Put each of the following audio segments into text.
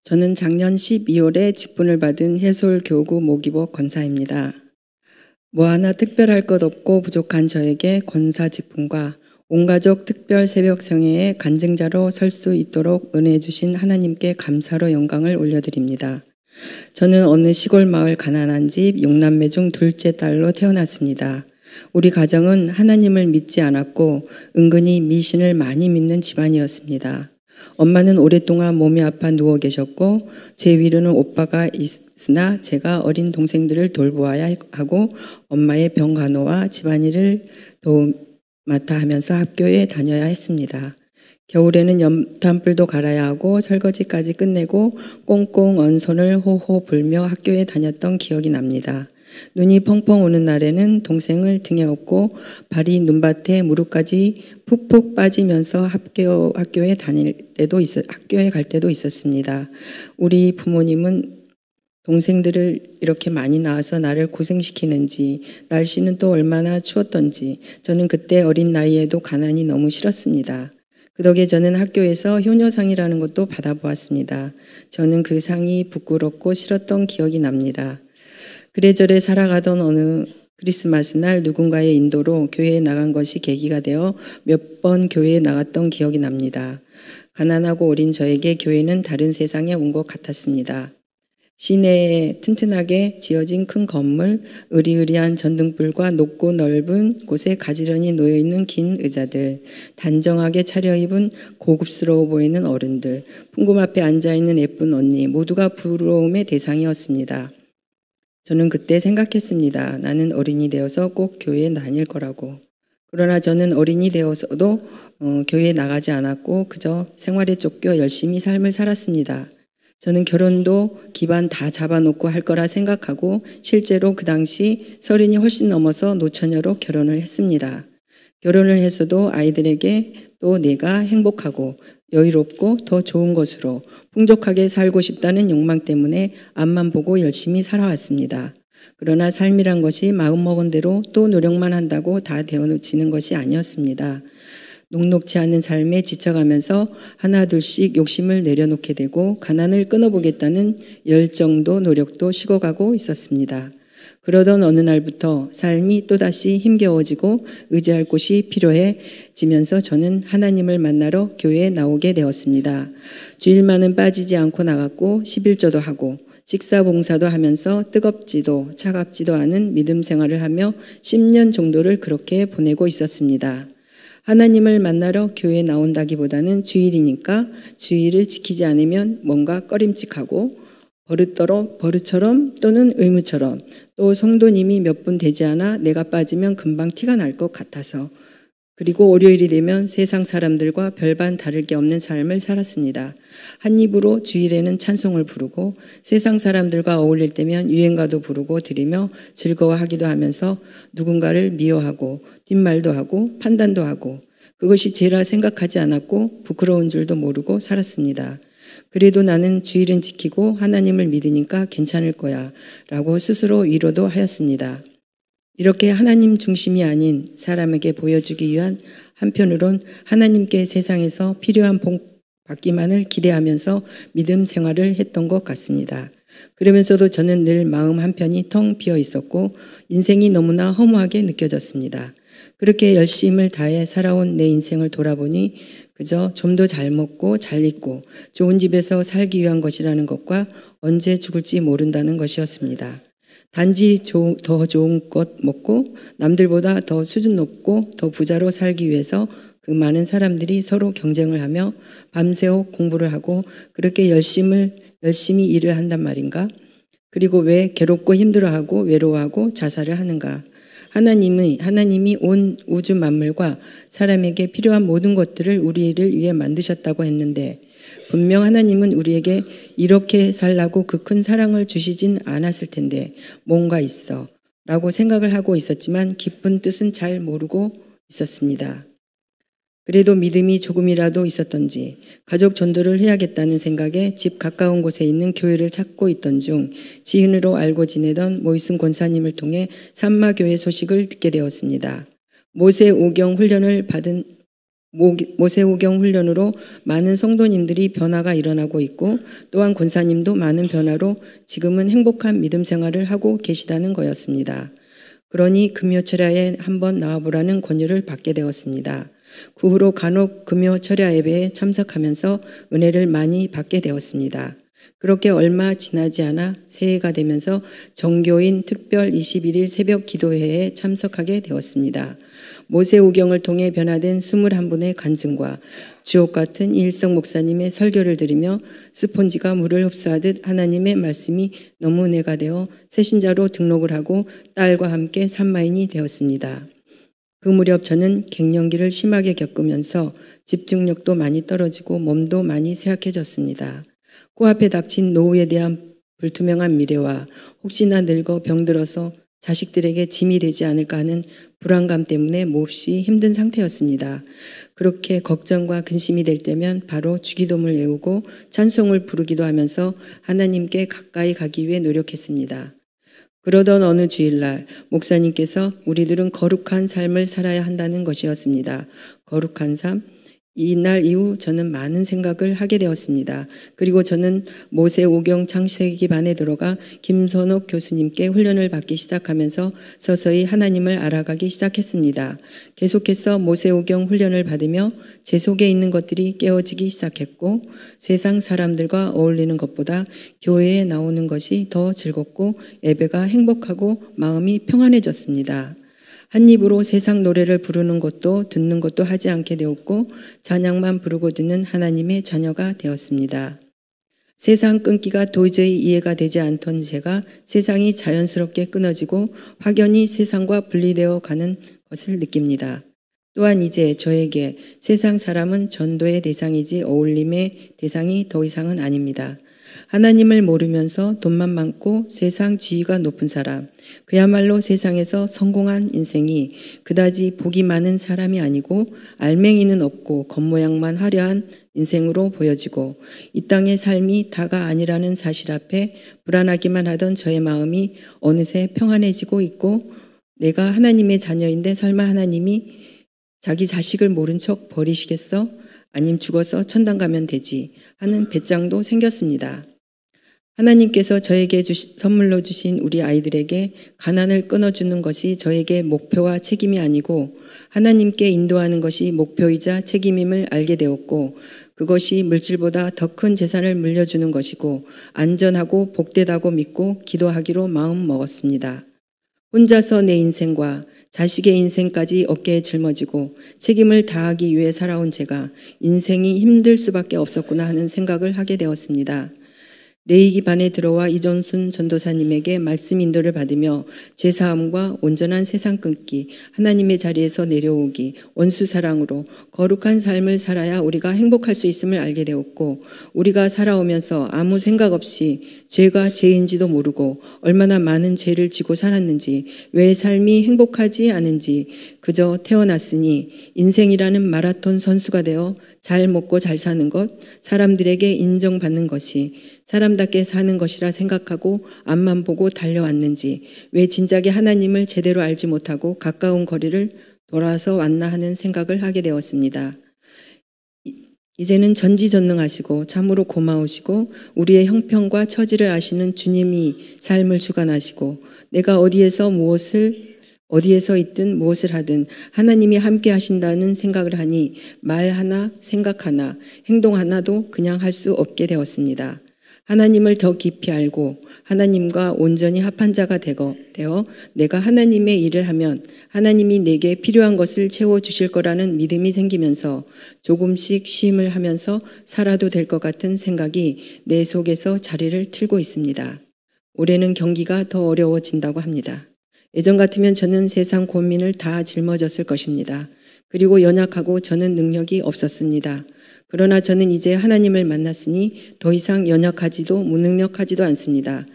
저는 작년 12월에 직분을 받은 해솔교구 모기복 권사입니다. 뭐 하나 특별할 것 없고 부족한 저에게 권사 직분과 온가족 특별 새벽 성회의 간증자로 설 수 있도록 은혜 주신 하나님께 감사로 영광을 올려드립니다. 저는 어느 시골 마을 가난한 집 6남매 중 둘째 딸로 태어났습니다. 우리 가정은 하나님을 믿지 않았고 은근히 미신을 많이 믿는 집안이었습니다. 엄마는 오랫동안 몸이 아파 누워 계셨고 제 위로는 오빠가 있으나 제가 어린 동생들을 돌보아야 하고 엄마의 병간호와 집안일을 맡아 하면서 학교에 다녀야 했습니다. 겨울에는 연탄불도 갈아야 하고 설거지까지 끝내고 꽁꽁 언 손을 호호 불며 학교에 다녔던 기억이 납니다. 눈이 펑펑 오는 날에는 동생을 등에 업고 발이 눈밭에 무릎까지 푹푹 빠지면서 학교에 갈 때도 있었습니다. 우리 부모님은 동생들을 이렇게 많이 낳아서 나를 고생시키는지 날씨는 또 얼마나 추웠던지 저는 그때 어린 나이에도 가난이 너무 싫었습니다. 그 덕에 저는 학교에서 효녀상이라는 것도 받아보았습니다. 저는 그 상이 부끄럽고 싫었던 기억이 납니다. 그래저래 살아가던 어느 크리스마스 날 누군가의 인도로 교회에 나간 것이 계기가 되어 몇 번 교회에 나갔던 기억이 납니다. 가난하고 어린 저에게 교회는 다른 세상에 온 것 같았습니다. 시내에 튼튼하게 지어진 큰 건물, 으리으리한 전등불과 높고 넓은 곳에 가지런히 놓여있는 긴 의자들, 단정하게 차려입은 고급스러워 보이는 어른들, 풍금 앞에 앉아있는 예쁜 언니, 모두가 부러움의 대상이었습니다. 저는 그때 생각했습니다. 나는 어린이 되어서 꼭 교회에 다닐 거라고. 그러나 저는 어린이 되어서도 교회에 나가지 않았고 그저 생활에 쫓겨 열심히 삶을 살았습니다. 저는 결혼도 기반 다 잡아놓고 할 거라 생각하고 실제로 그 당시 30이 훨씬 넘어서 노처녀로 결혼을 했습니다. 결혼을 해서도 아이들에게 또 내가 행복하고 여유롭고 더 좋은 것으로 풍족하게 살고 싶다는 욕망 때문에 앞만 보고 열심히 살아왔습니다. 그러나 삶이란 것이 마음먹은 대로 또 노력만 한다고 다 되어지는 것이 아니었습니다. 녹록지 않은 삶에 지쳐가면서 하나둘씩 욕심을 내려놓게 되고 가난을 끊어보겠다는 열정도 노력도 식어가고 있었습니다. 그러던 어느 날부터 삶이 또다시 힘겨워지고 의지할 곳이 필요해지면서 저는 하나님을 만나러 교회에 나오게 되었습니다. 주일만은 빠지지 않고 나갔고 11조도 하고 식사 봉사도 하면서 뜨겁지도 차갑지도 않은 믿음 생활을 하며 10년 정도를 그렇게 보내고 있었습니다. 하나님을 만나러 교회에 나온다기보다는 주일이니까 주일을 지키지 않으면 뭔가 꺼림칙하고 버릇처럼 또는 의무처럼 또 성도님이 몇 분 되지 않아 내가 빠지면 금방 티가 날 것 같아서 그리고 월요일이 되면 세상 사람들과 별반 다를 게 없는 삶을 살았습니다. 한 입으로 주일에는 찬송을 부르고 세상 사람들과 어울릴 때면 유행가도 부르고 드리며 즐거워하기도 하면서 누군가를 미워하고 뒷말도 하고 판단도 하고 그것이 죄라 생각하지 않았고 부끄러운 줄도 모르고 살았습니다. 그래도 나는 주일은 지키고 하나님을 믿으니까 괜찮을 거야 라고 스스로 위로도 하였습니다. 이렇게 하나님 중심이 아닌 사람에게 보여주기 위한 한편으론 하나님께 세상에서 필요한 복 받기만을 기대하면서 믿음 생활을 했던 것 같습니다. 그러면서도 저는 늘 마음 한편이 텅 비어 있었고 인생이 너무나 허무하게 느껴졌습니다. 그렇게 열심을 다해 살아온 내 인생을 돌아보니 그저 좀 더 잘 먹고 잘 입고 좋은 집에서 살기 위한 것이라는 것과 언제 죽을지 모른다는 것이었습니다. 단지 더 좋은 것 먹고 남들보다 더 수준 높고 더 부자로 살기 위해서 그 많은 사람들이 서로 경쟁을 하며 밤새워 공부를 하고 그렇게 열심히 일을 한단 말인가? 그리고 왜 괴롭고 힘들어하고 외로워하고 자살을 하는가? 하나님이 온 우주 만물과 사람에게 필요한 모든 것들을 우리를 위해 만드셨다고 했는데 분명 하나님은 우리에게 이렇게 살라고 그 큰 사랑을 주시진 않았을 텐데 뭔가 있어 라고 생각을 하고 있었지만 깊은 뜻은 잘 모르고 있었습니다. 그래도 믿음이 조금이라도 있었던지 가족 전도를 해야겠다는 생각에 집 가까운 곳에 있는 교회를 찾고 있던 중 지인으로 알고 지내던 모이슨 권사님을 통해 산마교회 소식을 듣게 되었습니다. 모세 오경 훈련을 받은 모세오경 훈련으로 많은 성도님들이 변화가 일어나고 있고 또한 권사님도 많은 변화로 지금은 행복한 믿음 생활을 하고 계시다는 거였습니다. 그러니 금요철야에 한번 나와보라는 권유를 받게 되었습니다. 그 후로 간혹 금요철야 예배에 참석하면서 은혜를 많이 받게 되었습니다. 그렇게 얼마 지나지 않아 새해가 되면서 정교인 특별 21일 새벽 기도회에 참석하게 되었습니다. 모세오경을 통해 변화된 21분의 간증과 주옥 같은 이일성 목사님의 설교를 들으며 스폰지가 물을 흡수하듯 하나님의 말씀이 너무 은혜가 되어 새신자로 등록을 하고 딸과 함께 산마인이 되었습니다. 그 무렵 저는 갱년기를 심하게 겪으면서 집중력도 많이 떨어지고 몸도 많이 쇠약해졌습니다. 코앞에 닥친 노후에 대한 불투명한 미래와 혹시나 늙어 병들어서 자식들에게 짐이 되지 않을까 하는 불안감 때문에 몹시 힘든 상태였습니다. 그렇게 걱정과 근심이 될 때면 바로 주기도문을 외우고 찬송을 부르기도 하면서 하나님께 가까이 가기 위해 노력했습니다. 그러던 어느 주일날 목사님께서 우리들은 거룩한 삶을 살아야 한다는 것이었습니다. 거룩한 삶? 이날 이후 저는 많은 생각을 하게 되었습니다. 그리고 저는 모세오경 창세기 반에 들어가 김선옥 교수님께 훈련을 받기 시작하면서 서서히 하나님을 알아가기 시작했습니다. 계속해서 모세오경 훈련을 받으며 제 속에 있는 것들이 깨어지기 시작했고 세상 사람들과 어울리는 것보다 교회에 나오는 것이 더 즐겁고 예배가 행복하고 마음이 평안해졌습니다. 한 입으로 세상 노래를 부르는 것도 듣는 것도 하지 않게 되었고 찬양만 부르고 듣는 하나님의 자녀가 되었습니다. 세상 끊기가 도저히 이해가 되지 않던 제가 세상이 자연스럽게 끊어지고 확연히 세상과 분리되어 가는 것을 느낍니다. 또한 이제 저에게 세상 사람은 전도의 대상이지 어울림의 대상이 더 이상은 아닙니다. 하나님을 모르면서 돈만 많고 세상 지위가 높은 사람, 그야말로 세상에서 성공한 인생이 그다지 복이 많은 사람이 아니고 알맹이는 없고 겉모양만 화려한 인생으로 보여지고 이 땅의 삶이 다가 아니라는 사실 앞에 불안하기만 하던 저의 마음이 어느새 평안해지고 있고 내가 하나님의 자녀인데 설마 하나님이 자기 자식을 모른 척 버리시겠어? 아님 죽어서 천당 가면 되지 하는 배짱도 생겼습니다. 하나님께서 저에게 선물로 주신 우리 아이들에게 가난을 끊어주는 것이 저에게 목표와 책임이 아니고 하나님께 인도하는 것이 목표이자 책임임을 알게 되었고 그것이 물질보다 더 큰 재산을 물려주는 것이고 안전하고 복되다고 믿고 기도하기로 마음 먹었습니다. 혼자서 내 인생과 자식의 인생까지 어깨에 짊어지고 책임을 다하기 위해 살아온 제가 인생이 힘들 수밖에 없었구나 하는 생각을 하게 되었습니다. 레이기 반에 들어와 이전순 전도사님에게 말씀 인도를 받으며 제사함과 온전한 세상 끊기, 하나님의 자리에서 내려오기, 원수 사랑으로 거룩한 삶을 살아야 우리가 행복할 수 있음을 알게 되었고 우리가 살아오면서 아무 생각 없이 죄가 죄인지도 모르고 얼마나 많은 죄를 지고 살았는지 왜 삶이 행복하지 않은지 그저 태어났으니 인생이라는 마라톤 선수가 되어 잘 먹고 잘 사는 것, 사람들에게 인정받는 것이 사람답게 사는 것이라 생각하고 앞만 보고 달려왔는지 왜 진작에 하나님을 제대로 알지 못하고 가까운 거리를 돌아서 왔나 하는 생각을 하게 되었습니다. 이제는 전지전능하시고 참으로 고마우시고 우리의 형편과 처지를 아시는 주님이 삶을 주관하시고 내가 어디에서 있든 무엇을 하든 하나님이 함께 하신다는 생각을 하니 말 하나, 생각 하나, 행동 하나도 그냥 할 수 없게 되었습니다. 하나님을 더 깊이 알고 하나님과 온전히 합한 자가 되어 내가 하나님의 일을 하면 하나님이 내게 필요한 것을 채워주실 거라는 믿음이 생기면서 조금씩 쉼을 하면서 살아도 될 것 같은 생각이 내 속에서 자리를 틀고 있습니다. 올해는 경기가 더 어려워진다고 합니다. 예전 같으면 저는 세상 고민을 다 짊어졌을 것입니다. 그리고 연약하고 저는 능력이 없었습니다. 그러나 저는 이제 하나님을 만났으니 더 이상 연약하지도 무능력하지도 않습니다.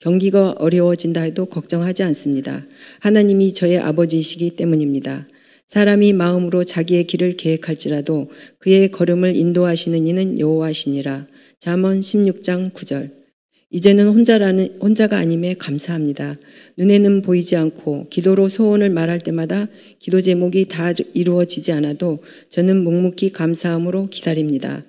경기가 어려워진다 해도 걱정하지 않습니다. 하나님이 저의 아버지이시기 때문입니다. 사람이 마음으로 자기의 길을 계획할지라도 그의 걸음을 인도하시는 이는 여호와시니라. 잠언 16장 9절. 이제는 혼자가 아님에 감사합니다. 눈에는 보이지 않고 기도로 소원을 말할 때마다 기도 제목이 다 이루어지지 않아도 저는 묵묵히 감사함으로 기다립니다.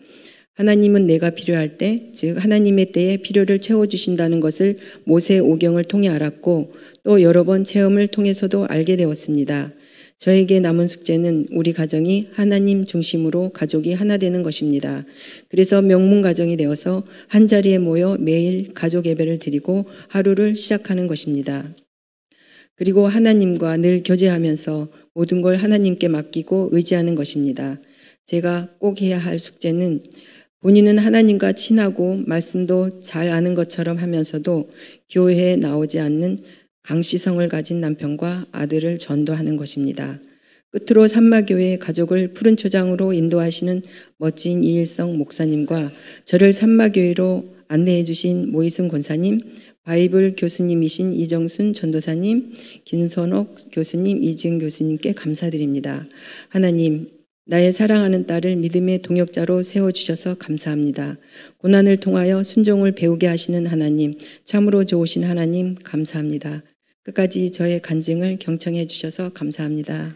하나님은 내가 필요할 때, 즉 하나님의 때에 필요를 채워주신다는 것을 모세 오경을 통해 알았고 또 여러 번 체험을 통해서도 알게 되었습니다. 저에게 남은 숙제는 우리 가정이 하나님 중심으로 가족이 하나 되는 것입니다. 그래서 명문 가정이 되어서 한자리에 모여 매일 가족 예배를 드리고 하루를 시작하는 것입니다. 그리고 하나님과 늘 교제하면서 모든 걸 하나님께 맡기고 의지하는 것입니다. 제가 꼭 해야 할 숙제는 본인은 하나님과 친하고 말씀도 잘 아는 것처럼 하면서도 교회에 나오지 않는 강시성을 가진 남편과 아들을 전도하는 것입니다. 끝으로 산마교회 가족을 푸른 초장으로 인도하시는 멋진 이일성 목사님과 저를 산마교회로 안내해 주신 모이승 권사님, 바이블 교수님이신 이정순 전도사님, 김선옥 교수님, 이지은 교수님께 감사드립니다. 하나님, 나의 사랑하는 딸을 믿음의 동역자로 세워주셔서 감사합니다. 고난을 통하여 순종을 배우게 하시는 하나님, 참으로 좋으신 하나님 감사합니다. 끝까지 저의 간증을 경청해 주셔서 감사합니다.